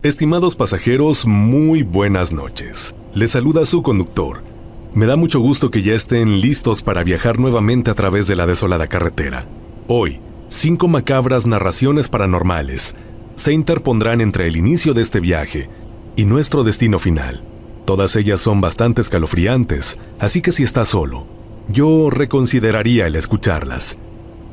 Estimados pasajeros, muy buenas noches. Les saluda su conductor. Me da mucho gusto que ya estén listos para viajar nuevamente a través de la desolada carretera. Hoy, 5 macabras narraciones paranormales se interpondrán entre el inicio de este viaje y nuestro destino final. Todas ellas son bastante escalofriantes, así que si estás solo, yo reconsideraría el escucharlas.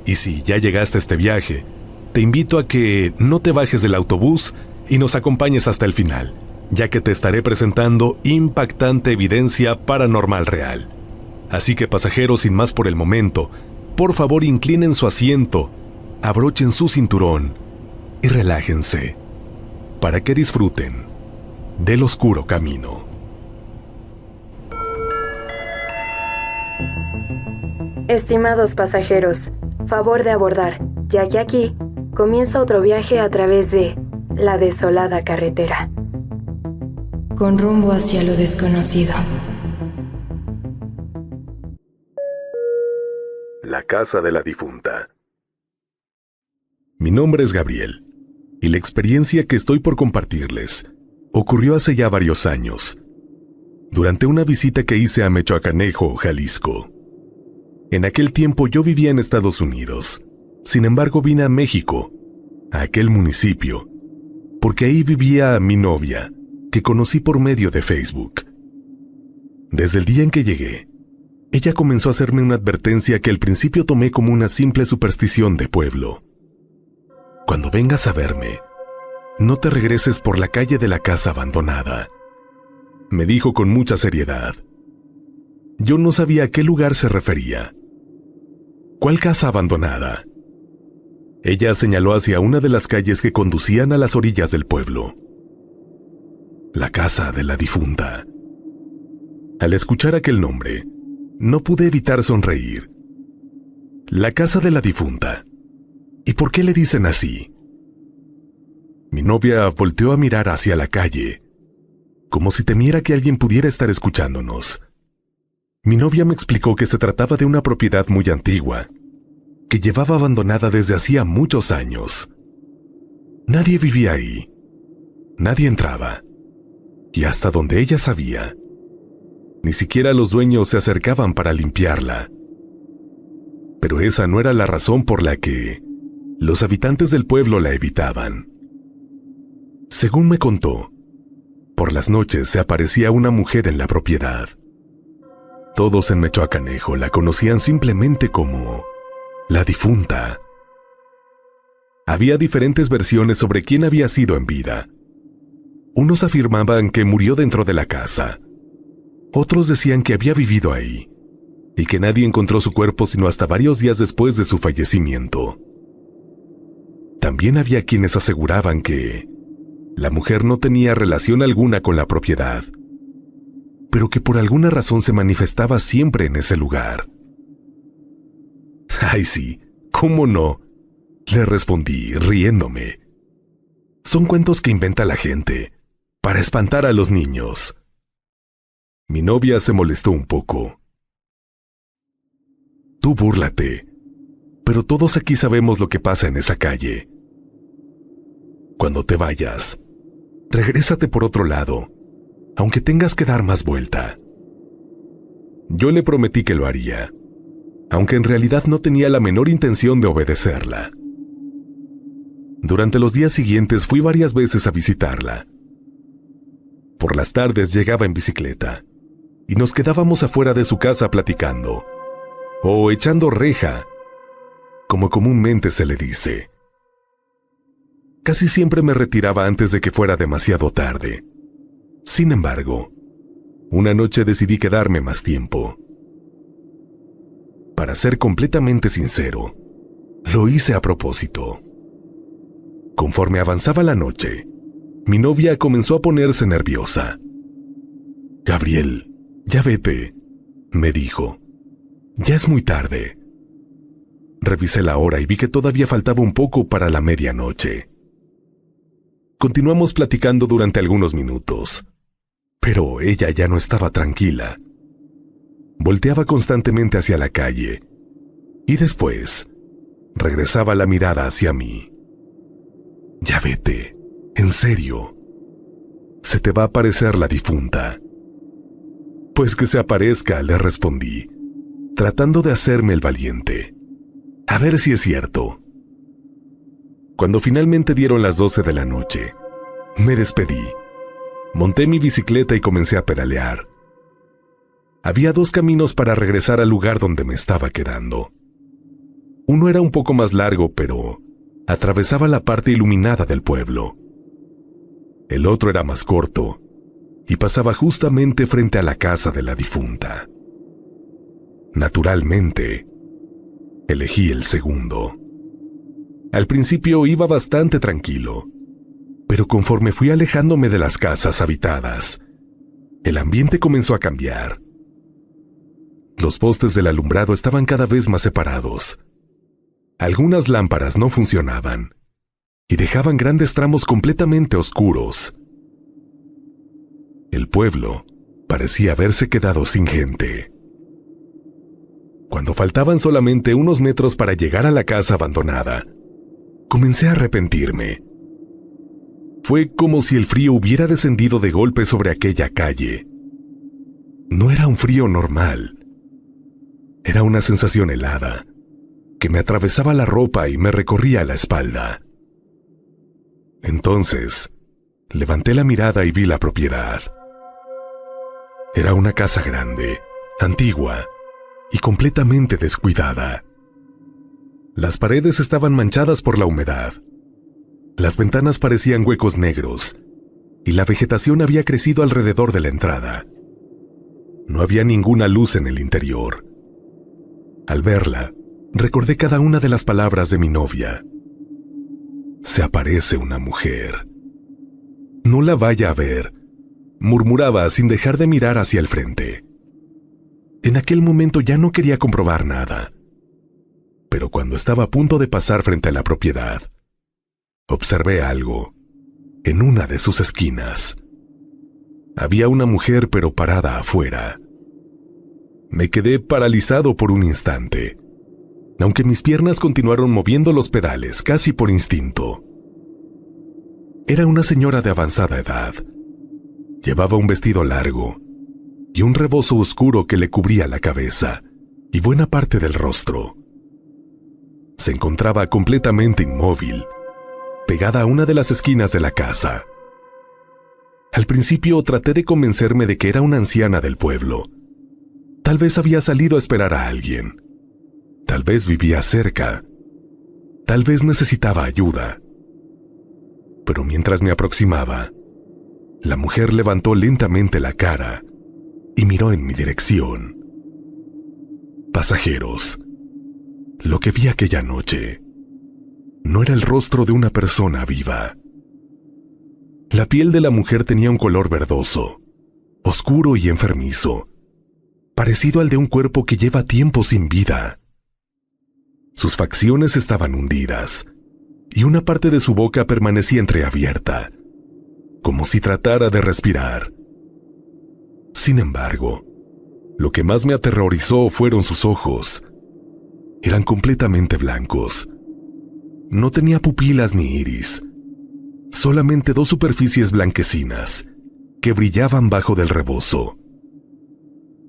Y si ya llegaste a este viaje, te invito a que no te bajes del autobús y nos acompañes hasta el final, ya que te estaré presentando impactante evidencia paranormal real. Así que pasajeros, sin más por el momento, por favor inclinen su asiento, abrochen su cinturón y relájense, para que disfruten del oscuro camino. Estimados pasajeros, favor de abordar, ya que aquí comienza otro viaje a través de la desolada carretera, con rumbo hacia lo desconocido. La casa de la difunta. Mi nombre es Gabriel, y la experiencia que estoy por compartirles ocurrió hace ya varios años, durante una visita que hice a Mechoacanejo, Jalisco. En aquel tiempo yo vivía en Estados Unidos, sin embargo vine a México, a aquel municipio, porque ahí vivía mi novia, que conocí por medio de Facebook. Desde el día en que llegué, ella comenzó a hacerme una advertencia que al principio tomé como una simple superstición de pueblo. Cuando vengas a verme, no te regreses por la calle de la casa abandonada, me dijo con mucha seriedad. Yo no sabía a qué lugar se refería. ¿Cuál casa abandonada? Ella señaló hacia una de las calles que conducían a las orillas del pueblo. La casa de la difunta. Al escuchar aquel nombre, no pude evitar sonreír. La casa de la difunta. ¿Y por qué le dicen así? Mi novia volteó a mirar hacia la calle, como si temiera que alguien pudiera estar escuchándonos. Mi novia me explicó que se trataba de una propiedad muy antigua, que llevaba abandonada desde hacía muchos años. Nadie vivía ahí, nadie entraba, y hasta donde ella sabía, ni siquiera los dueños se acercaban para limpiarla. Pero esa no era la razón por la que los habitantes del pueblo la evitaban. Según me contó, por las noches se aparecía una mujer en la propiedad. Todos en Mechoacanejo la conocían simplemente como la difunta. Había diferentes versiones sobre quién había sido en vida. Unos afirmaban que murió dentro de la casa. Otros decían que había vivido ahí y que nadie encontró su cuerpo sino hasta varios días después de su fallecimiento. También había quienes aseguraban que la mujer no tenía relación alguna con la propiedad, pero que por alguna razón se manifestaba siempre en ese lugar. «Ay, sí, ¿cómo no?», le respondí, riéndome. «Son cuentos que inventa la gente, para espantar a los niños». Mi novia se molestó un poco. «Tú búrlate, pero todos aquí sabemos lo que pasa en esa calle. Cuando te vayas, regrésate por otro lado, aunque tengas que dar más vuelta». Yo le prometí que lo haría, aunque en realidad no tenía la menor intención de obedecerla. Durante los días siguientes fui varias veces a visitarla. Por las tardes llegaba en bicicleta, y nos quedábamos afuera de su casa platicando, o echando reja, como comúnmente se le dice. Casi siempre me retiraba antes de que fuera demasiado tarde. Sin embargo, una noche decidí quedarme más tiempo. Para ser completamente sincero, lo hice a propósito. Conforme avanzaba la noche, mi novia comenzó a ponerse nerviosa. «Gabriel, ya vete», me dijo. «Ya es muy tarde». Revisé la hora y vi que todavía faltaba un poco para la medianoche. Continuamos platicando durante algunos minutos, pero ella ya no estaba tranquila. Volteaba constantemente hacia la calle y después regresaba la mirada hacia mí. «Ya vete, en serio», se te va a aparecer la difunta. Pues que se aparezca, le respondí, tratando de hacerme el valiente. A ver si es cierto. Cuando finalmente dieron las 12 de la noche, me despedí. Monté mi bicicleta y comencé a pedalear. Había 2 caminos para regresar al lugar donde me estaba quedando. Uno era un poco más largo, pero atravesaba la parte iluminada del pueblo. El otro era más corto y pasaba justamente frente a la casa de la difunta. Naturalmente, elegí el segundo. Al principio iba bastante tranquilo, pero conforme fui alejándome de las casas habitadas, el ambiente comenzó a cambiar. Los postes del alumbrado estaban cada vez más separados. Algunas lámparas no funcionaban y dejaban grandes tramos completamente oscuros. El pueblo parecía haberse quedado sin gente. Cuando faltaban solamente unos metros para llegar a la casa abandonada, comencé a arrepentirme. Fue como si el frío hubiera descendido de golpe sobre aquella calle. No era un frío normal. Era una sensación helada que me atravesaba la ropa y me recorría la espalda. Entonces, levanté la mirada y vi la propiedad. Era una casa grande, antigua y completamente descuidada. Las paredes estaban manchadas por la humedad. Las ventanas parecían huecos negros y la vegetación había crecido alrededor de la entrada. No había ninguna luz en el interior. Al verla, recordé cada una de las palabras de mi novia. Se aparece una mujer. No la vaya a ver, murmuraba sin dejar de mirar hacia el frente. En aquel momento ya no quería comprobar nada, pero cuando estaba a punto de pasar frente a la propiedad, observé algo en una de sus esquinas. Había una mujer pero parada afuera. Me quedé paralizado por un instante, aunque mis piernas continuaron moviendo los pedales casi por instinto. Era una señora de avanzada edad. Llevaba un vestido largo y un rebozo oscuro que le cubría la cabeza y buena parte del rostro. Se encontraba completamente inmóvil, pegada a una de las esquinas de la casa. Al principio traté de convencerme de que era una anciana del pueblo. Tal vez había salido a esperar a alguien. Tal vez vivía cerca. Tal vez necesitaba ayuda. Pero mientras me aproximaba, la mujer levantó lentamente la cara y miró en mi dirección. Pasajeros, lo que vi aquella noche no era el rostro de una persona viva. La piel de la mujer tenía un color verdoso, oscuro y enfermizo, parecido al de un cuerpo que lleva tiempo sin vida. Sus facciones estaban hundidas, y una parte de su boca permanecía entreabierta, como si tratara de respirar. Sin embargo, lo que más me aterrorizó fueron sus ojos. Eran completamente blancos. No tenía pupilas ni iris, solamente 2 superficies blanquecinas que brillaban bajo del rebozo.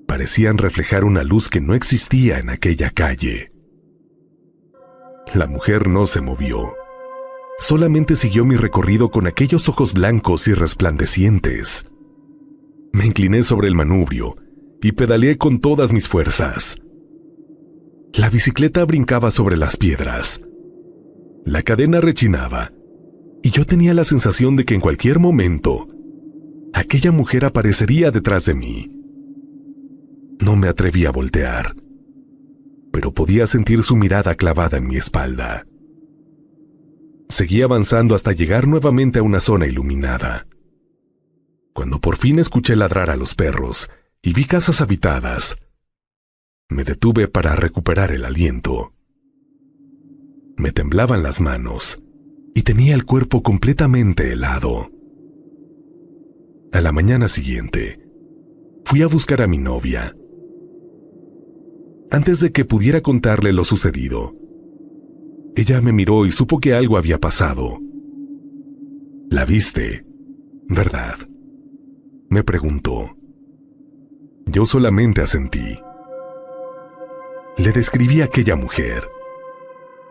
Parecían reflejar una luz que no existía en aquella calle. La mujer no se movió. Solamente siguió mi recorrido con aquellos ojos blancos y resplandecientes. Me incliné sobre el manubrio y pedaleé con todas mis fuerzas. La bicicleta brincaba sobre las piedras. La cadena rechinaba y yo tenía la sensación de que en cualquier momento aquella mujer aparecería detrás de mí. No me atreví a voltear, pero podía sentir su mirada clavada en mi espalda. Seguí avanzando hasta llegar nuevamente a una zona iluminada. Cuando por fin escuché ladrar a los perros y vi casas habitadas, me detuve para recuperar el aliento. Me temblaban las manos y tenía el cuerpo completamente helado. A la mañana siguiente, fui a buscar a mi novia. Antes de que pudiera contarle lo sucedido, ella me miró y supo que algo había pasado. La viste, ¿verdad?, me preguntó. Yo solamente asentí. Le describí a aquella mujer.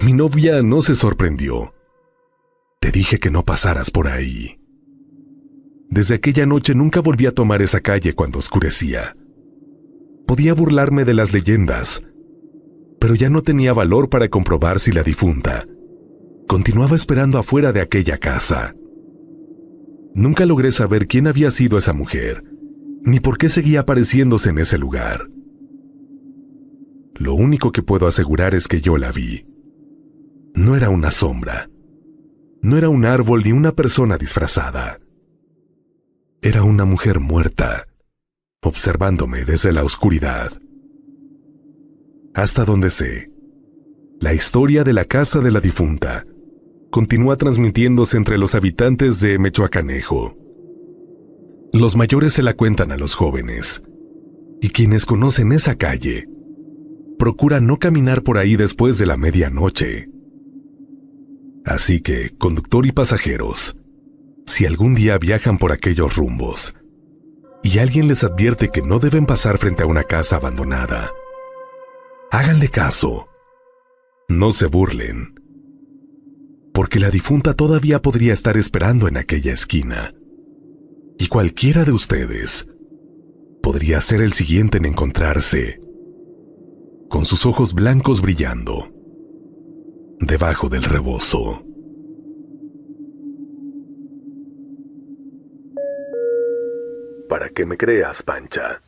Mi novia no se sorprendió. Te dije que no pasaras por ahí. Desde aquella noche nunca volví a tomar esa calle cuando oscurecía. Podía burlarme de las leyendas, pero ya no tenía valor para comprobar si la difunta continuaba esperando afuera de aquella casa. Nunca logré saber quién había sido esa mujer, ni por qué seguía apareciéndose en ese lugar. Lo único que puedo asegurar es que yo la vi. No era una sombra. No era un árbol ni una persona disfrazada. Era una mujer muerta, observándome desde la oscuridad. Hasta donde sé, la historia de la casa de la difunta continúa transmitiéndose entre los habitantes de Mechoacanejo. Los mayores se la cuentan a los jóvenes, y quienes conocen esa calle procuran no caminar por ahí después de la medianoche. Así que, conductor y pasajeros, si algún día viajan por aquellos rumbos y alguien les advierte que no deben pasar frente a una casa abandonada, háganle caso. No se burlen, porque la difunta todavía podría estar esperando en aquella esquina, y cualquiera de ustedes podría ser el siguiente en encontrarse con sus ojos blancos brillando debajo del rebozo. Para que me creas, Pancha.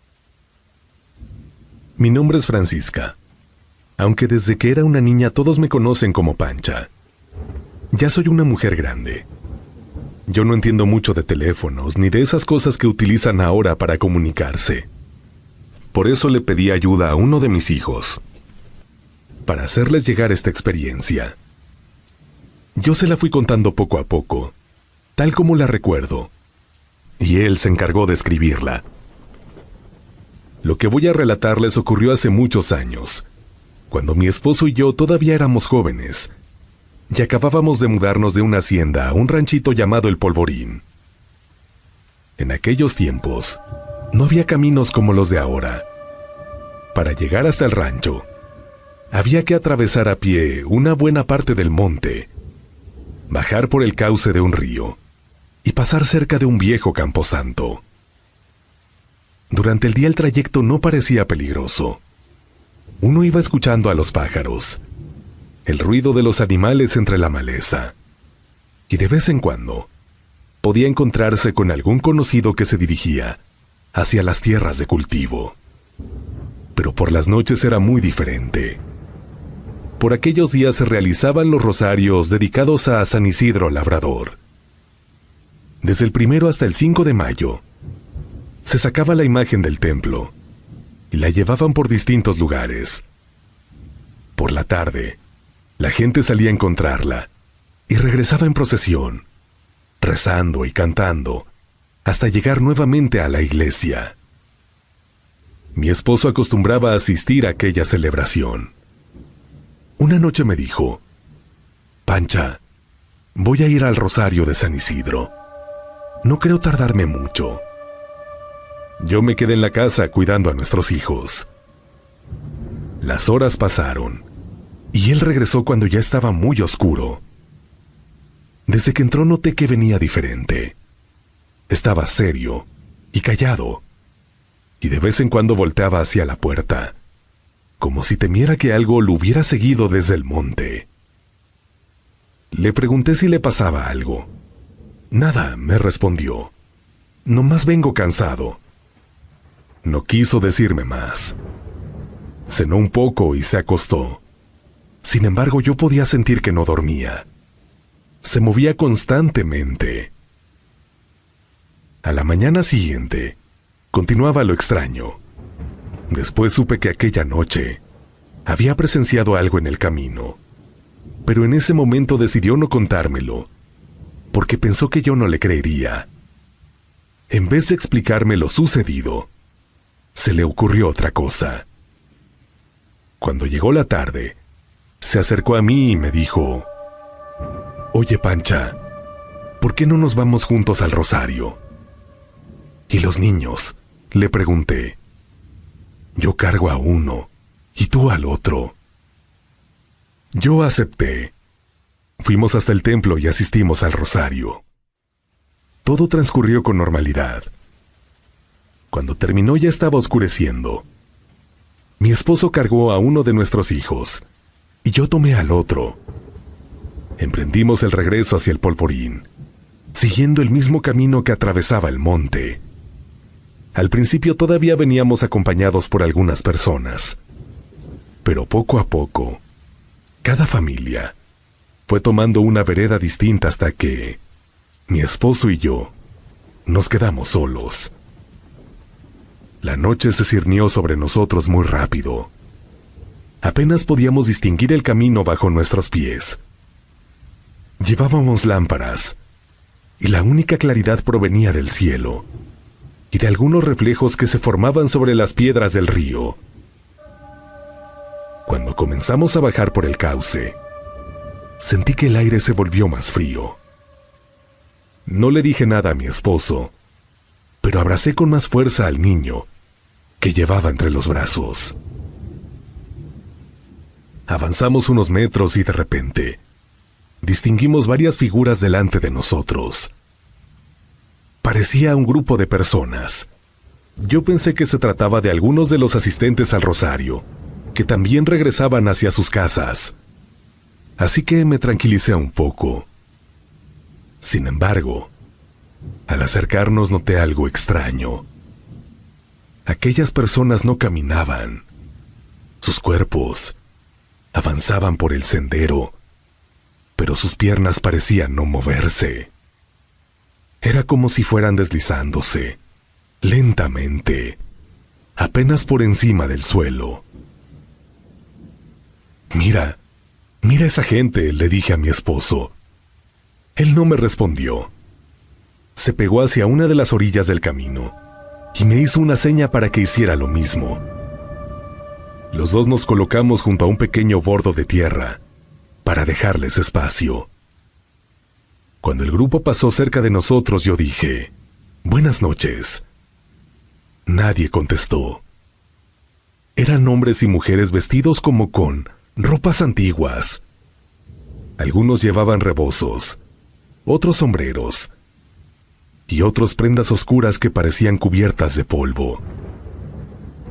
Mi nombre es Francisca, aunque desde que era una niña todos me conocen como Pancha. Ya soy una mujer grande. Yo no entiendo mucho de teléfonos ni de esas cosas que utilizan ahora para comunicarse. Por eso le pedí ayuda a uno de mis hijos, para hacerles llegar esta experiencia. Yo se la fui contando poco a poco, tal como la recuerdo, y él se encargó de escribirla. Lo que voy a relatarles ocurrió hace muchos años, cuando mi esposo y yo todavía éramos jóvenes, y acabábamos de mudarnos de una hacienda a un ranchito llamado El Polvorín. En aquellos tiempos, no había caminos como los de ahora. Para llegar hasta el rancho, había que atravesar a pie una buena parte del monte, bajar por el cauce de un río y pasar cerca de un viejo camposanto. Durante el día el trayecto no parecía peligroso. Uno iba escuchando a los pájaros, el ruido de los animales entre la maleza, y de vez en cuando podía encontrarse con algún conocido que se dirigía hacia las tierras de cultivo. Pero por las noches era muy diferente. Por aquellos días se realizaban los rosarios dedicados a San Isidro Labrador. Desde el 1 hasta el 5 de mayo, se sacaba la imagen del templo y la llevaban por distintos lugares. Por la tarde, la gente salía a encontrarla y regresaba en procesión, rezando y cantando, hasta llegar nuevamente a la iglesia. Mi esposo acostumbraba a asistir a aquella celebración. Una noche me dijo: Pancha, voy a ir al rosario de San Isidro. No creo tardarme mucho. Yo me quedé en la casa cuidando a nuestros hijos. Las horas pasaron, y él regresó cuando ya estaba muy oscuro. Desde que entró noté que venía diferente. Estaba serio y callado, y de vez en cuando volteaba hacia la puerta, como si temiera que algo lo hubiera seguido desde el monte. Le pregunté si le pasaba algo. Nada, me respondió. Nomás vengo cansado. No quiso decirme más. Cenó un poco y se acostó. Sin embargo, yo podía sentir que no dormía. Se movía constantemente. A la mañana siguiente, continuaba lo extraño. Después supe que aquella noche había presenciado algo en el camino, pero en ese momento decidió no contármelo, porque pensó que yo no le creería. En vez de explicarme lo sucedido, se le ocurrió otra cosa. Cuando llegó la tarde, se acercó a mí y me dijo: Oye, Pancha, ¿por qué no nos vamos juntos al rosario? ¿Y los niños?, le pregunté. Yo cargo a uno y tú al otro. Yo acepté. Fuimos hasta el templo y asistimos al rosario. Todo transcurrió con normalidad. Cuando terminó ya estaba oscureciendo. Mi esposo cargó a uno de nuestros hijos y yo tomé al otro. Emprendimos el regreso hacia el polvorín, siguiendo el mismo camino que atravesaba el monte. Al principio todavía veníamos acompañados por algunas personas, pero poco a poco, cada familia fue tomando una vereda distinta hasta que mi esposo y yo nos quedamos solos. La noche se cirnió sobre nosotros muy rápido. Apenas podíamos distinguir el camino bajo nuestros pies. Llevábamos lámparas, y la única claridad provenía del cielo y de algunos reflejos que se formaban sobre las piedras del río. Cuando comenzamos a bajar por el cauce, sentí que el aire se volvió más frío. No le dije nada a mi esposo, pero abracé con más fuerza al niño que llevaba entre los brazos. Avanzamos unos metros y de repente distinguimos varias figuras delante de nosotros. Parecía un grupo de personas. Yo pensé que se trataba de algunos de los asistentes al rosario, que también regresaban hacia sus casas. Así que me tranquilicé un poco. Sin embargo, al acercarnos noté algo extraño. Aquellas personas no caminaban. Sus cuerpos avanzaban por el sendero, pero sus piernas parecían no moverse. Era como si fueran deslizándose, lentamente, apenas por encima del suelo. Mira esa gente, le dije a mi esposo. Él no me respondió. Se pegó hacia una de las orillas del camino y me hizo una seña para que hiciera lo mismo. Los dos nos colocamos junto a un pequeño bordo de tierra para dejarles espacio. Cuando el grupo pasó cerca de nosotros, yo dije, «Buenas noches». Nadie contestó. Eran hombres y mujeres vestidos como con ropas antiguas. Algunos llevaban rebozos, otros sombreros, y otros prendas oscuras que parecían cubiertas de polvo.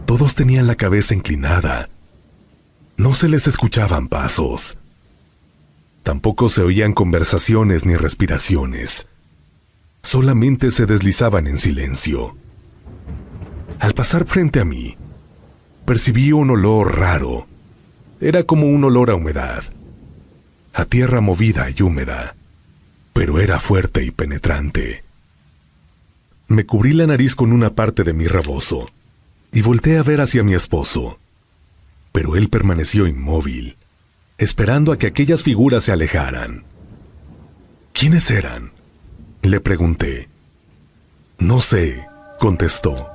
Todos tenían la cabeza inclinada. No se les escuchaban pasos. Tampoco se oían conversaciones ni respiraciones. Solamente se deslizaban en silencio. Al pasar frente a mí, percibí un olor raro. Era como un olor a humedad, a tierra movida y húmeda, pero era fuerte y penetrante. Me cubrí la nariz con una parte de mi rebozo y volteé a ver hacia mi esposo, pero él permaneció inmóvil, esperando a que aquellas figuras se alejaran. ¿Quiénes eran?, le pregunté. No sé, contestó.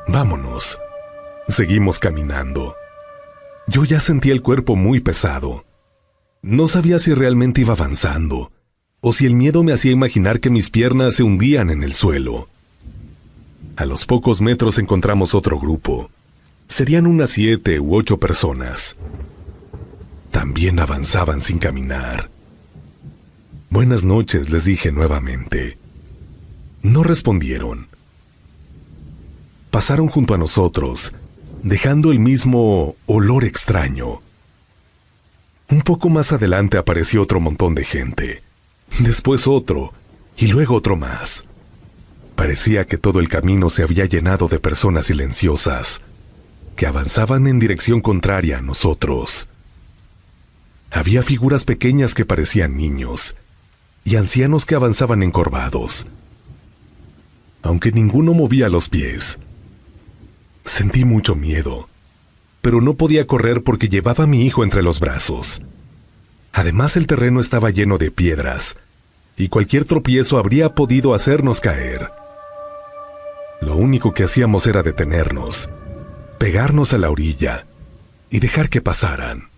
Vámonos. Seguimos caminando. Yo ya sentía el cuerpo muy pesado. No sabía si realmente iba avanzando, o si el miedo me hacía imaginar que mis piernas se hundían en el suelo. A los pocos metros encontramos otro grupo. Serían unas 7 u 8 personas. También avanzaban sin caminar. Buenas noches, les dije nuevamente. No respondieron. Pasaron junto a nosotros, dejando el mismo olor extraño. Un poco más adelante apareció otro montón de gente, después otro, y luego otro más. Parecía que todo el camino se había llenado de personas silenciosas, que avanzaban en dirección contraria a nosotros. Había figuras pequeñas que parecían niños, y ancianos que avanzaban encorvados. Aunque ninguno movía los pies. Sentí mucho miedo, pero no podía correr porque llevaba a mi hijo entre los brazos. Además, el terreno estaba lleno de piedras, y cualquier tropiezo habría podido hacernos caer. Lo único que hacíamos era detenernos, pegarnos a la orilla y dejar que pasaran.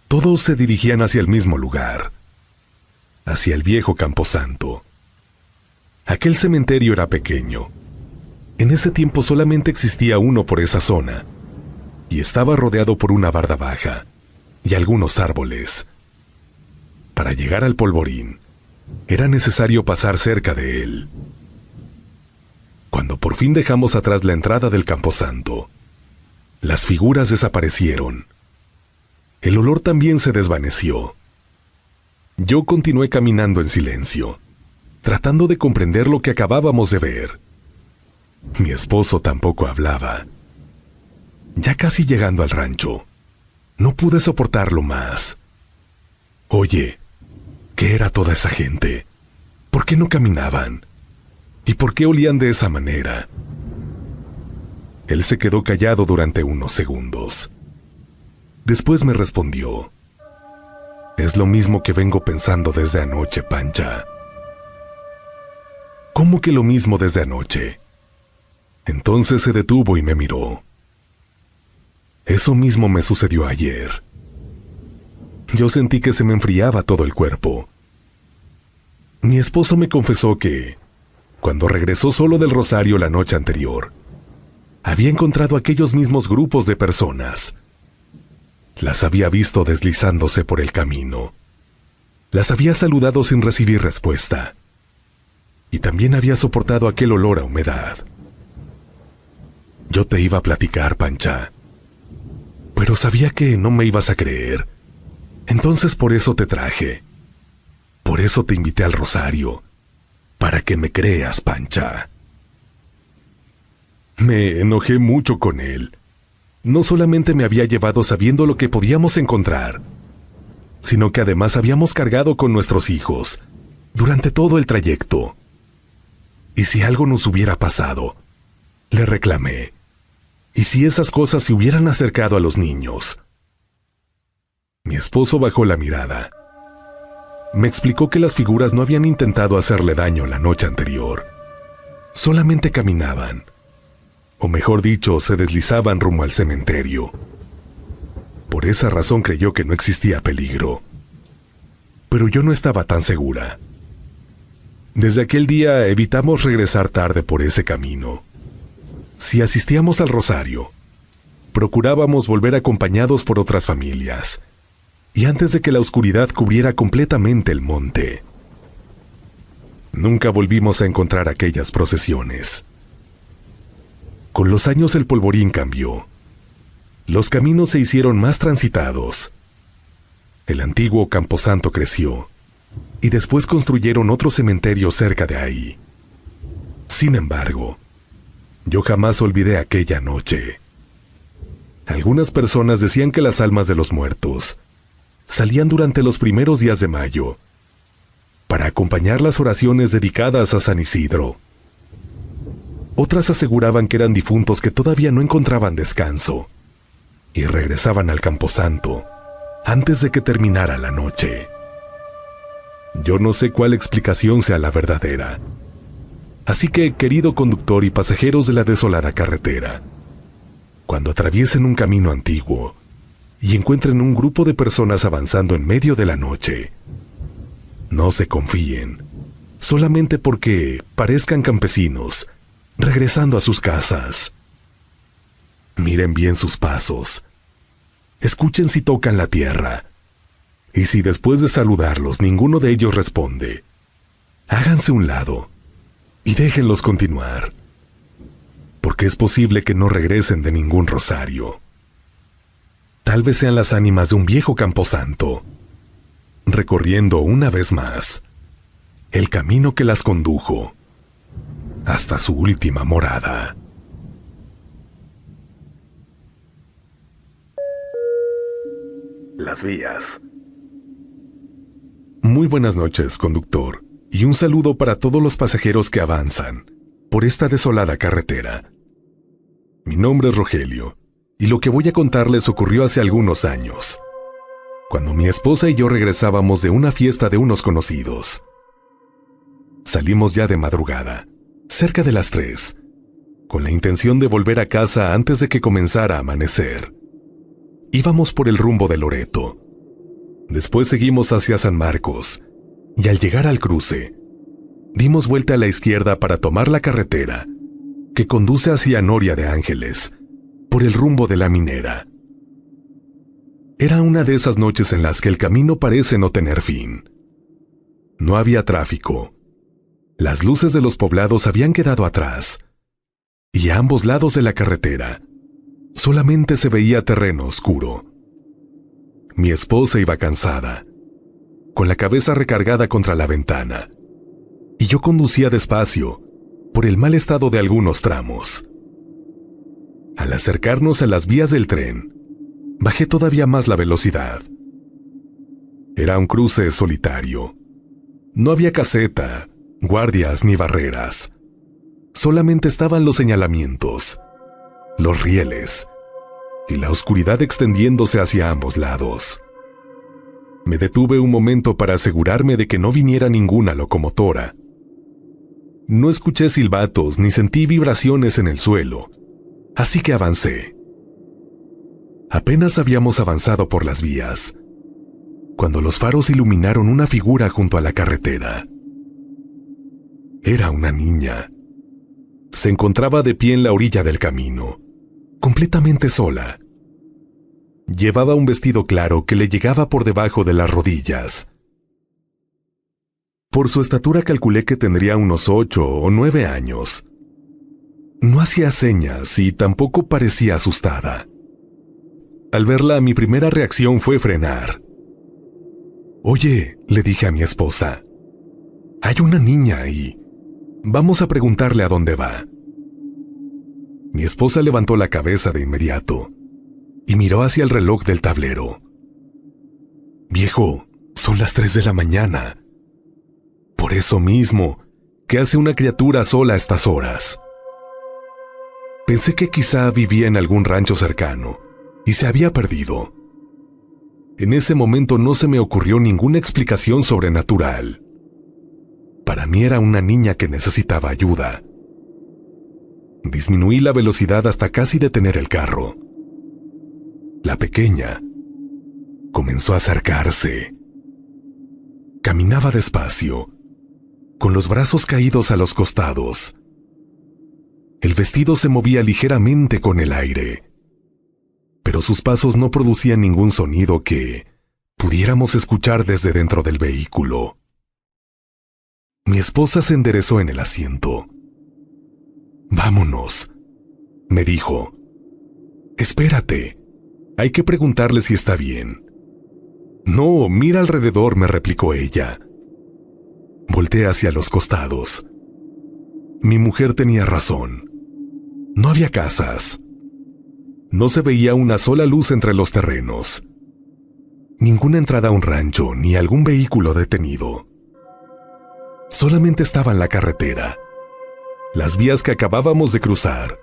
Todos se dirigían hacia el mismo lugar, hacia el viejo camposanto. Aquel cementerio era pequeño, En ese tiempo solamente existía uno por esa zona, y estaba rodeado por una barda baja y algunos árboles. Para llegar al polvorín, era necesario pasar cerca de él. Cuando por fin dejamos atrás la entrada del camposanto, las figuras desaparecieron. El olor también se desvaneció. Yo continué caminando en silencio, tratando de comprender lo que acabábamos de ver. Mi esposo tampoco hablaba. Ya casi llegando al rancho, no pude soportarlo más. Oye, ¿qué era toda esa gente? ¿Por qué no caminaban? ¿Y por qué olían de esa manera? Él se quedó callado durante unos segundos. Después me respondió: es lo mismo que vengo pensando desde anoche, Pancha. ¿Cómo que lo mismo desde anoche? Entonces se detuvo y me miró. Eso mismo me sucedió ayer. Yo sentí que se me enfriaba todo el cuerpo. Mi esposo me confesó que, cuando regresó solo del rosario la noche anterior, había encontrado aquellos mismos grupos de personas. Las había visto deslizándose por el camino. Las había saludado sin recibir respuesta. Y también había soportado aquel olor a humedad. Yo te iba a platicar, Pancha, pero sabía que no me ibas a creer. Entonces por eso te traje. Por eso te invité al rosario, para que me creas, Pancha. Me enojé mucho con él. No solamente me había llevado sabiendo lo que podíamos encontrar, sino que además habíamos cargado con nuestros hijos durante todo el trayecto. ¿Y si algo nos hubiera pasado?, le reclamé. ¿Y si esas cosas se hubieran acercado a los niños? Mi esposo bajó la mirada. Me explicó que las figuras no habían intentado hacerle daño la noche anterior. Solamente caminaban. O mejor dicho, se deslizaban rumbo al cementerio. Por esa razón creyó que no existía peligro. Pero yo no estaba tan segura. Desde aquel día evitamos regresar tarde por ese camino. Si asistíamos al rosario, procurábamos volver acompañados por otras familias, y antes de que la oscuridad cubriera completamente el monte. Nunca volvimos a encontrar aquellas procesiones. Con los años el polvorín cambió. Los caminos se hicieron más transitados. El antiguo camposanto creció, y después construyeron otro cementerio cerca de ahí. Sin embargo, yo jamás olvidé aquella noche. Algunas personas decían que las almas de los muertos salían durante los primeros días de mayo para acompañar las oraciones dedicadas a San Isidro. Otras aseguraban que eran difuntos que todavía no encontraban descanso y regresaban al camposanto antes de que terminara la noche. Yo no sé cuál explicación sea la verdadera. Así que, querido conductor y pasajeros de la desolada carretera, cuando atraviesen un camino antiguo y encuentren un grupo de personas avanzando en medio de la noche, no se confíen, solamente porque parezcan campesinos regresando a sus casas. Miren bien sus pasos, escuchen si tocan la tierra, y si después de saludarlos ninguno de ellos responde, háganse un lado y déjenlos continuar, porque es posible que no regresen de ningún rosario. Tal vez sean las ánimas de un viejo camposanto, recorriendo una vez más el camino que las condujo hasta su última morada. Las vías. Muy buenas noches, conductor, y un saludo para todos los pasajeros que avanzan por esta desolada carretera. Mi nombre es Rogelio, y lo que voy a contarles ocurrió hace algunos años, cuando mi esposa y yo regresábamos de una fiesta de unos conocidos. Salimos ya de madrugada, cerca de las 3, con la intención de volver a casa antes de que comenzara a amanecer. Íbamos por el rumbo de Loreto. Después seguimos hacia San Marcos, y al llegar al cruce, dimos vuelta a la izquierda para tomar la carretera que conduce hacia Noria de Ángeles, por el rumbo de la minera. Era una de esas noches en las que el camino parece no tener fin. No había tráfico. Las luces de los poblados habían quedado atrás, y a ambos lados de la carretera solamente se veía terreno oscuro. Mi esposa iba cansada, con la cabeza recargada contra la ventana, y yo conducía despacio por el mal estado de algunos tramos. Al acercarnos a las vías del tren, bajé todavía más la velocidad. Era un cruce solitario. No había caseta, guardias ni barreras. Solamente estaban los señalamientos, los rieles y la oscuridad extendiéndose hacia ambos lados. Me detuve un momento para asegurarme de que no viniera ninguna locomotora. No escuché silbatos ni sentí vibraciones en el suelo, así que avancé. Apenas habíamos avanzado por las vías, cuando los faros iluminaron una figura junto a la carretera. Era una niña. Se encontraba de pie en la orilla del camino, completamente sola. Llevaba un vestido claro que le llegaba por debajo de las rodillas. Por su estatura calculé que tendría unos 8 o 9 años. No hacía señas y tampoco parecía asustada. Al verla, mi primera reacción fue frenar. «Oye», le dije a mi esposa, «hay una niña ahí. Vamos a preguntarle a dónde va». Mi esposa levantó la cabeza de inmediato y miró hacia el reloj del tablero. «Viejo, son las 3 de la mañana. Por eso mismo, ¿qué hace una criatura sola a estas horas?». Pensé que quizá vivía en algún rancho cercano y se había perdido. En ese momento no se me ocurrió ninguna explicación sobrenatural. Para mí era una niña que necesitaba ayuda. Disminuí la velocidad hasta casi detener el carro. La pequeña comenzó a acercarse. Caminaba despacio, con los brazos caídos a los costados. El vestido se movía ligeramente con el aire, pero sus pasos no producían ningún sonido que pudiéramos escuchar desde dentro del vehículo. Mi esposa se enderezó en el asiento. «Vámonos», me dijo. «Espérate, hay que preguntarle si está bien». «No, mira alrededor», me replicó ella. Volteé hacia los costados. Mi mujer tenía razón. No había casas. No se veía una sola luz entre los terrenos. Ninguna entrada a un rancho ni algún vehículo detenido. Solamente estaban la carretera, las vías que acabábamos de cruzar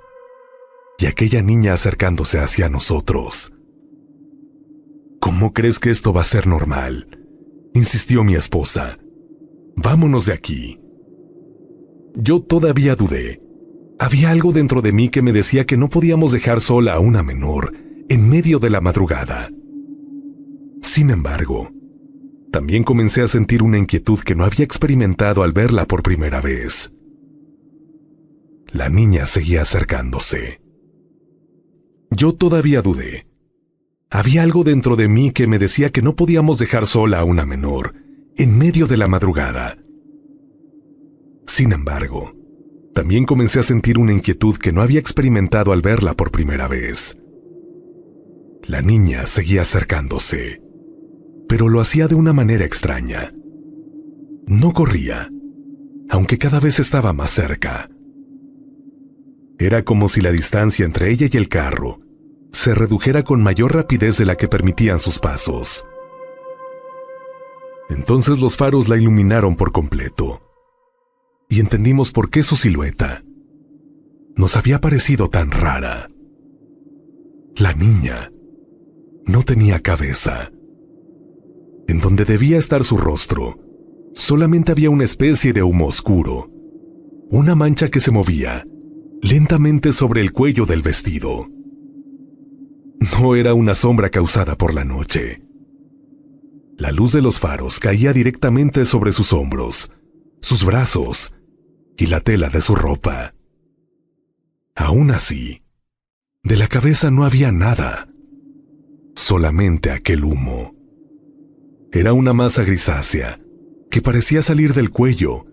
y aquella niña acercándose hacia nosotros. «¿Cómo crees que esto va a ser normal?», insistió mi esposa. «Vámonos de aquí». Yo todavía dudé. Había algo dentro de mí que me decía que no podíamos dejar sola a una menor en medio de la madrugada. Sin embargo, también comencé a sentir una inquietud que no había experimentado al verla por primera vez. La niña seguía acercándose. Yo todavía dudé. Había algo dentro de mí que me decía que no podíamos dejar sola a una menor en medio de la madrugada. Sin embargo, también comencé a sentir una inquietud que no había experimentado al verla por primera vez. La niña seguía acercándose, pero lo hacía de una manera extraña. No corría, aunque cada vez estaba más cerca. Era como si la distancia entre ella y el carro se redujera con mayor rapidez de la que permitían sus pasos. Entonces los faros la iluminaron por completo, y entendimos por qué su silueta nos había parecido tan rara. La niña no tenía cabeza. En donde debía estar su rostro, solamente había una especie de humo oscuro, una mancha que se movía lentamente sobre el cuello del vestido. No era una sombra causada por la noche. La luz de los faros caía directamente sobre sus hombros, sus brazos y la tela de su ropa. Aún así, de la cabeza no había nada, solamente aquel humo. Era una masa grisácea que parecía salir del cuello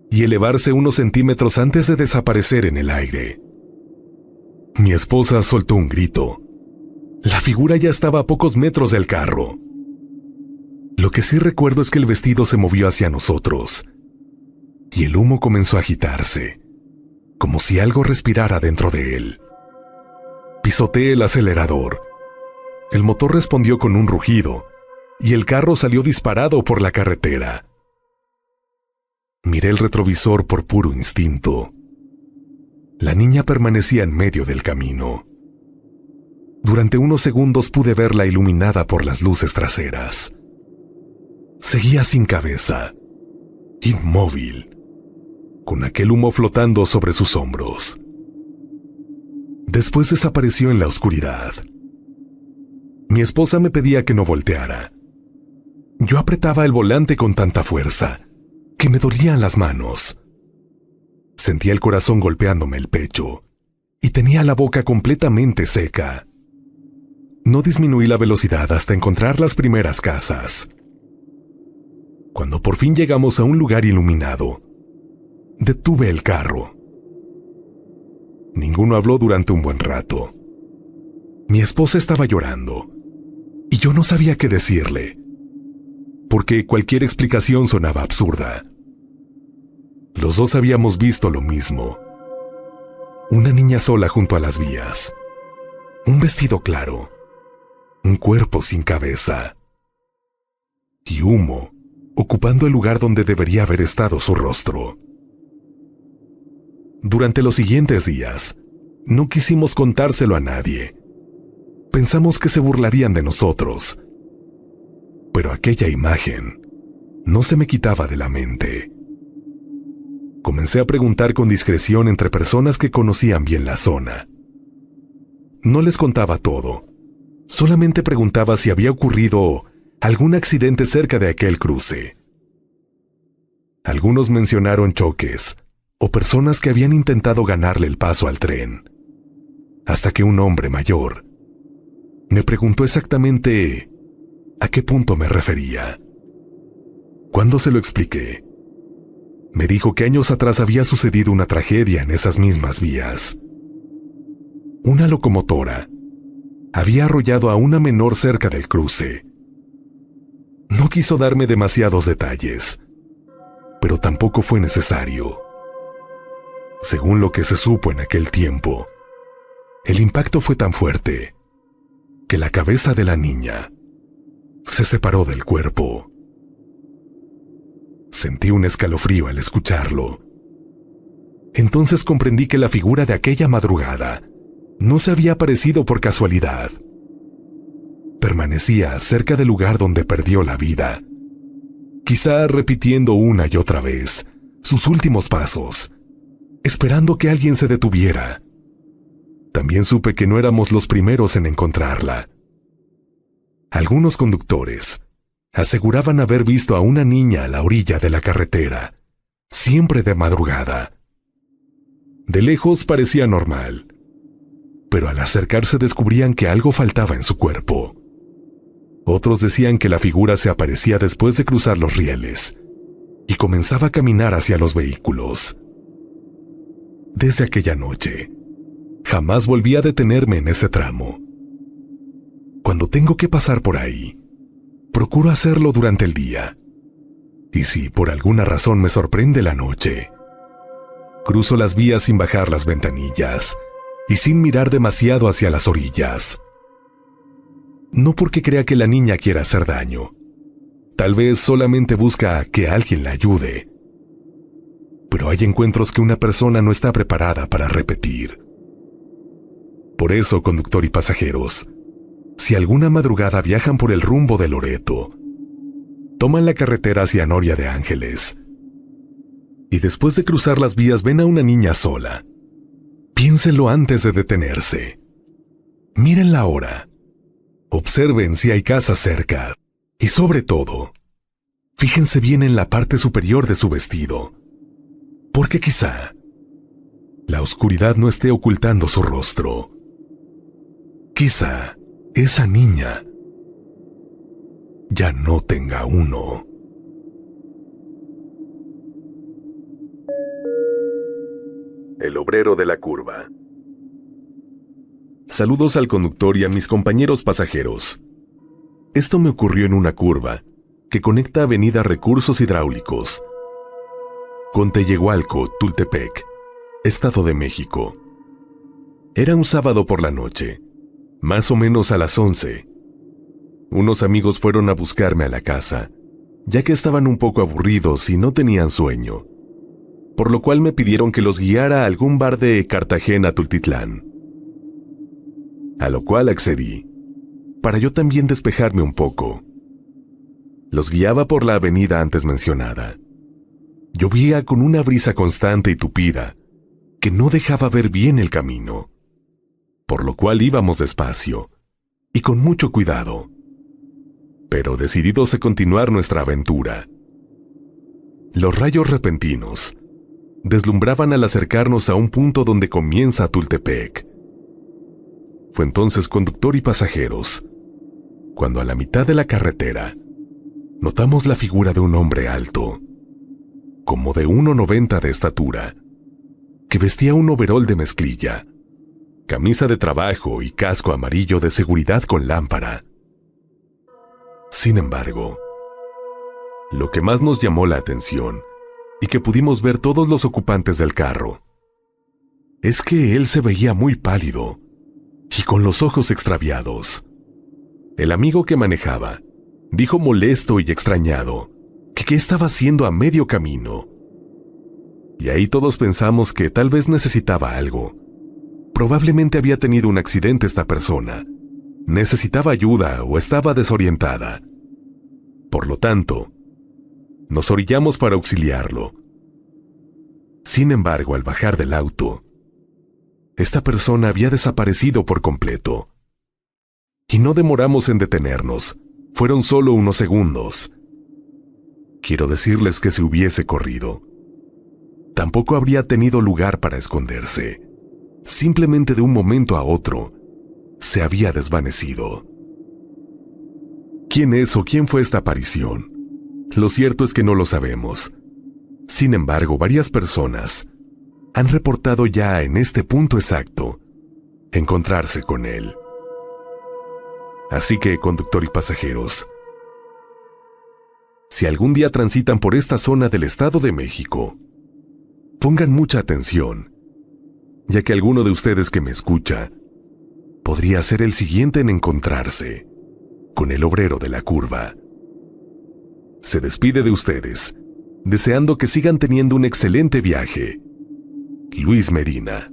y elevarse unos centímetros antes de desaparecer en el aire. Mi esposa soltó un grito. La figura ya estaba a pocos metros del carro. Lo que sí recuerdo es que el vestido se movió hacia nosotros y el humo comenzó a agitarse, como si algo respirara dentro de él. Pisoteé el acelerador. El motor respondió con un rugido y el carro salió disparado por la carretera. Miré el retrovisor por puro instinto. La niña permanecía en medio del camino. Durante unos segundos pude verla iluminada por las luces traseras. Seguía sin cabeza, inmóvil, con aquel humo flotando sobre sus hombros. Después desapareció en la oscuridad. Mi esposa me pedía que no volteara. Yo apretaba el volante con tanta fuerza que me dolían las manos. Sentía el corazón golpeándome el pecho y tenía la boca completamente seca. No disminuí la velocidad hasta encontrar las primeras casas. Cuando por fin llegamos a un lugar iluminado, detuve el carro. Ninguno habló durante un buen rato. Mi esposa estaba llorando y yo no sabía qué decirle, porque cualquier explicación sonaba absurda. Los dos habíamos visto lo mismo. Una niña sola junto a las vías. Un vestido claro. Un cuerpo sin cabeza. Y humo, ocupando el lugar donde debería haber estado su rostro. Durante los siguientes días, no quisimos contárselo a nadie. Pensamos que se burlarían de nosotros. Pero aquella imagen no se me quitaba de la mente. Comencé a preguntar con discreción entre personas que conocían bien la zona. No les contaba todo. Solamente preguntaba si había ocurrido algún accidente cerca de aquel cruce. Algunos mencionaron choques o personas que habían intentado ganarle el paso al tren. Hasta que un hombre mayor me preguntó exactamente a qué punto me refería. Cuando se lo expliqué, me dijo que años atrás había sucedido una tragedia en esas mismas vías. Una locomotora había arrollado a una menor cerca del cruce. No quiso darme demasiados detalles, pero tampoco fue necesario. Según lo que se supo en aquel tiempo, el impacto fue tan fuerte que la cabeza de la niña se separó del cuerpo. Sentí un escalofrío al escucharlo. Entonces comprendí que la figura de aquella madrugada no se había aparecido por casualidad. Permanecía cerca del lugar donde perdió la vida, quizá repitiendo una y otra vez sus últimos pasos, esperando que alguien se detuviera. También supe que no éramos los primeros en encontrarla. Algunos conductores aseguraban haber visto a una niña a la orilla de la carretera, siempre de madrugada. De lejos parecía normal, pero al acercarse descubrían que algo faltaba en su cuerpo. Otros decían que la figura se aparecía después de cruzar los rieles y comenzaba a caminar hacia los vehículos. Desde aquella noche, jamás volví a detenerme en ese tramo. Cuando tengo que pasar por ahí, procuro hacerlo durante el día. Y si por alguna razón me sorprende la noche, cruzo las vías sin bajar las ventanillas y sin mirar demasiado hacia las orillas. No porque crea que la niña quiera hacer daño. Tal vez solamente busca que alguien la ayude. Pero hay encuentros que una persona no está preparada para repetir. Por eso, conductor y pasajeros, si alguna madrugada viajan por el rumbo de Loreto, toman la carretera hacia Noria de Ángeles y después de cruzar las vías ven a una niña sola, piénsenlo antes de detenerse. Miren la hora, observen si hay casas cerca y sobre todo, fíjense bien en la parte superior de su vestido, porque quizá la la oscuridad no esté ocultando su rostro. Quizá esa niña ya no tenga uno. El obrero de la curva. Saludos al conductor y a mis compañeros pasajeros. Esto me ocurrió en una curva que conecta Avenida Recursos Hidráulicos con Tellehualco, Tultepec, Estado de México. Era un sábado por la noche, más o menos a las 11. Unos amigos fueron a buscarme a la casa, ya que estaban un poco aburridos y no tenían sueño, por lo cual me pidieron que los guiara a algún bar de Cartagena, Tultitlán. A lo cual accedí, para yo también despejarme un poco. Los guiaba por la avenida antes mencionada. Llovía con una brisa constante y tupida, que no dejaba ver bien el camino, por lo cual íbamos despacio y con mucho cuidado, pero decididos a continuar nuestra aventura. Los rayos repentinos deslumbraban al acercarnos a un punto donde comienza Tultepec. Fue entonces, conductor y pasajeros, cuando a la mitad de la carretera notamos la figura de un hombre alto, como de 1,90 de estatura, que vestía un overol de mezclilla, camisa de trabajo y casco amarillo de seguridad con lámpara. Sin embargo, lo que más nos llamó la atención, y que pudimos ver todos los ocupantes del carro, es que él se veía muy pálido y con los ojos extraviados. El amigo que manejaba dijo molesto y extrañado que qué estaba haciendo a medio camino. Y ahí todos pensamos que tal vez necesitaba algo. Probablemente había tenido un accidente esta persona, necesitaba ayuda o estaba desorientada. Por lo tanto, nos orillamos para auxiliarlo. Sin embargo, al bajar del auto, esta persona había desaparecido por completo. Y no demoramos en detenernos, fueron solo unos segundos. Quiero decirles que si hubiese corrido, tampoco habría tenido lugar para esconderse. Simplemente de un momento a otro, se había desvanecido. ¿Quién es o quién fue esta aparición? Lo cierto es que no lo sabemos. Sin embargo, varias personas han reportado ya en este punto exacto encontrarse con él. Así que, conductor y pasajeros, si algún día transitan por esta zona del Estado de México, pongan mucha atención, ya que alguno de ustedes que me escucha podría ser el siguiente en encontrarse con el obrero de la curva. Se despide de ustedes, deseando que sigan teniendo un excelente viaje. Luis Medina.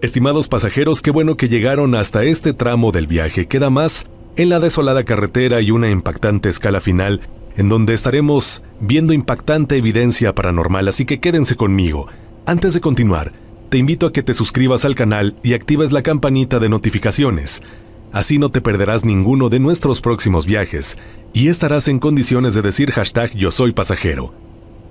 Estimados pasajeros, qué bueno que llegaron hasta este tramo del viaje. Queda más en la desolada carretera y una impactante escala final, en donde estaremos viendo impactante evidencia paranormal, así que quédense conmigo. Antes de continuar, te invito a que te suscribas al canal y actives la campanita de notificaciones. Así no te perderás ninguno de nuestros próximos viajes y estarás en condiciones de decir #YoSoyPasajero.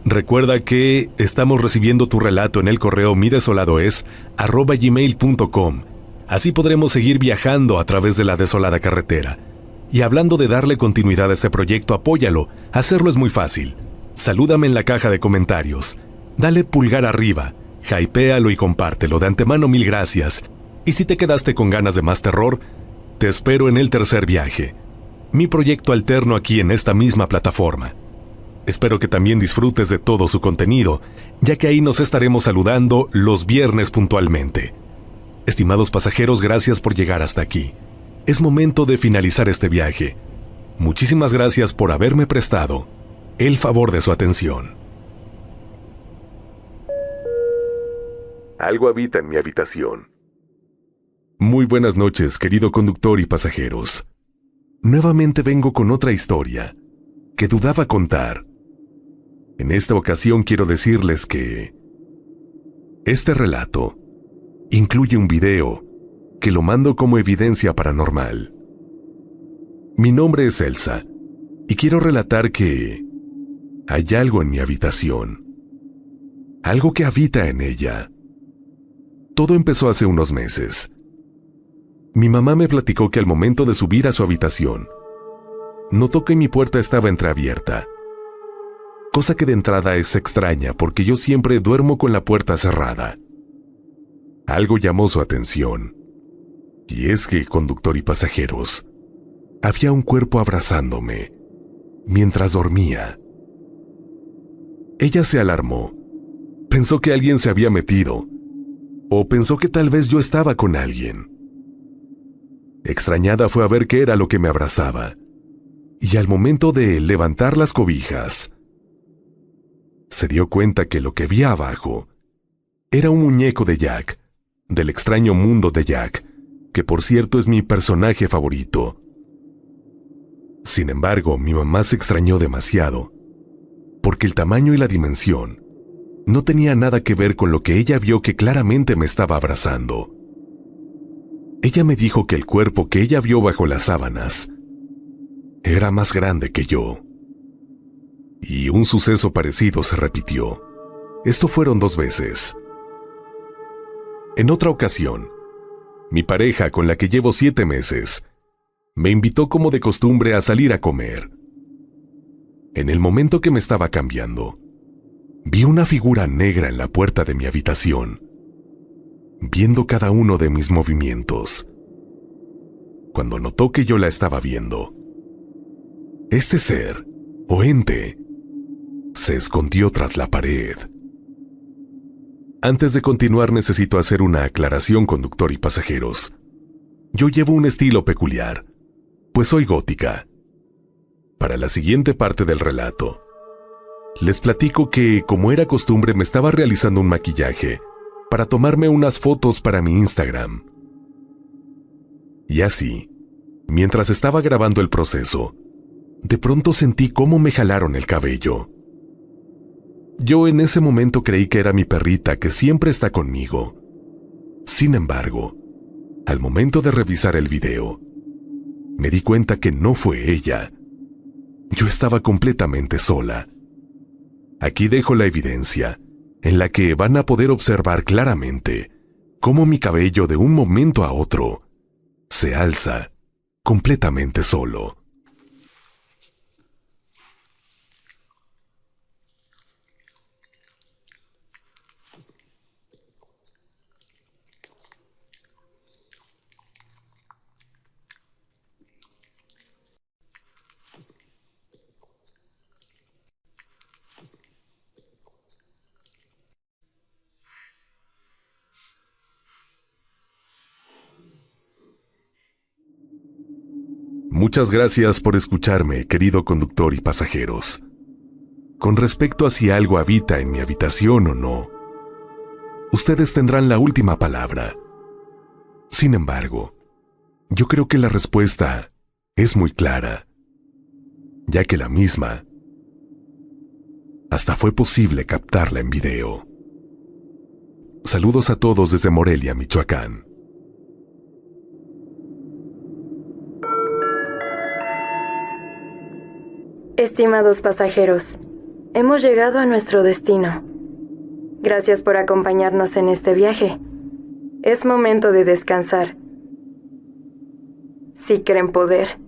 Recuerda que estamos recibiendo tu relato en el correo midesoladoes@gmail.com. Así podremos seguir viajando a través de la desolada carretera. Y hablando de darle continuidad a este proyecto, apóyalo. Hacerlo es muy fácil. Salúdame en la caja de comentarios. Dale pulgar arriba, hypéalo y compártelo. De antemano, mil gracias. Y si te quedaste con ganas de más terror, te espero en el tercer viaje, mi proyecto alterno aquí en esta misma plataforma. Espero que también disfrutes de todo su contenido, ya que ahí nos estaremos saludando los viernes puntualmente. Estimados pasajeros, gracias por llegar hasta aquí. Es momento de finalizar este viaje. Muchísimas gracias por haberme prestado el favor de su atención. Algo habita en mi habitación. Muy buenas noches, querido conductor y pasajeros. Nuevamente vengo con otra historia que dudaba contar. En esta ocasión quiero decirles que este relato incluye un video que lo mando como evidencia paranormal. Mi nombre es Elsa y quiero relatar que hay algo en mi habitación. algo que habita en ella. Todo empezó hace unos meses. Mi mamá me platicó que al momento de subir a su habitación, notó que mi puerta estaba entreabierta, cosa que de entrada es extraña porque yo siempre duermo con la puerta cerrada. Algo llamó su atención, y es que, conductor y pasajeros, había un cuerpo abrazándome mientras dormía. Ella se alarmó, pensó que alguien se había metido, o pensó que tal vez yo estaba con alguien. Extrañada fue a ver qué era lo que me abrazaba, y al momento de levantar las cobijas, se dio cuenta que lo que vi abajo era un muñeco de Jack, del extraño mundo de Jack, que por cierto es mi personaje favorito. Sin embargo, mi mamá se extrañó demasiado, porque el tamaño y la dimensión no tenía nada que ver con lo que ella vio que claramente me estaba abrazando. Ella me dijo que el cuerpo que ella vio bajo las sábanas era más grande que yo. Y un suceso parecido se repitió. Esto fueron 2 veces. En otra ocasión, mi pareja, con la que llevo 7 meses, me invitó como de costumbre a salir a comer. En el momento que me estaba cambiando, vi una figura negra en la puerta de mi habitación, viendo cada uno de mis movimientos. Cuando notó que yo la estaba viendo, este ser, o ente, se escondió tras la pared. Antes de continuar necesito hacer una aclaración, conductor y pasajeros. Yo llevo un estilo peculiar, pues soy gótica. Para la siguiente parte del relato, les platico que, como era costumbre, me estaba realizando un maquillaje para tomarme unas fotos para mi Instagram. Y así, mientras estaba grabando el proceso, de pronto sentí cómo me jalaron el cabello. Yo en ese momento creí que era mi perrita que siempre está conmigo. Sin embargo, al momento de revisar el video, me di cuenta que no fue ella. Yo estaba completamente sola. Aquí dejo la evidencia, en la que van a poder observar claramente cómo mi cabello de un momento a otro se alza completamente solo. Muchas gracias por escucharme, querido conductor y pasajeros. Con respecto a si algo habita en mi habitación o no, ustedes tendrán la última palabra. Sin embargo, yo creo que la respuesta es muy clara, ya que la misma hasta fue posible captarla en video. Saludos a todos desde Morelia, Michoacán. Estimados pasajeros, hemos llegado a nuestro destino. Gracias por acompañarnos en este viaje. Es momento de descansar. Si creen poder,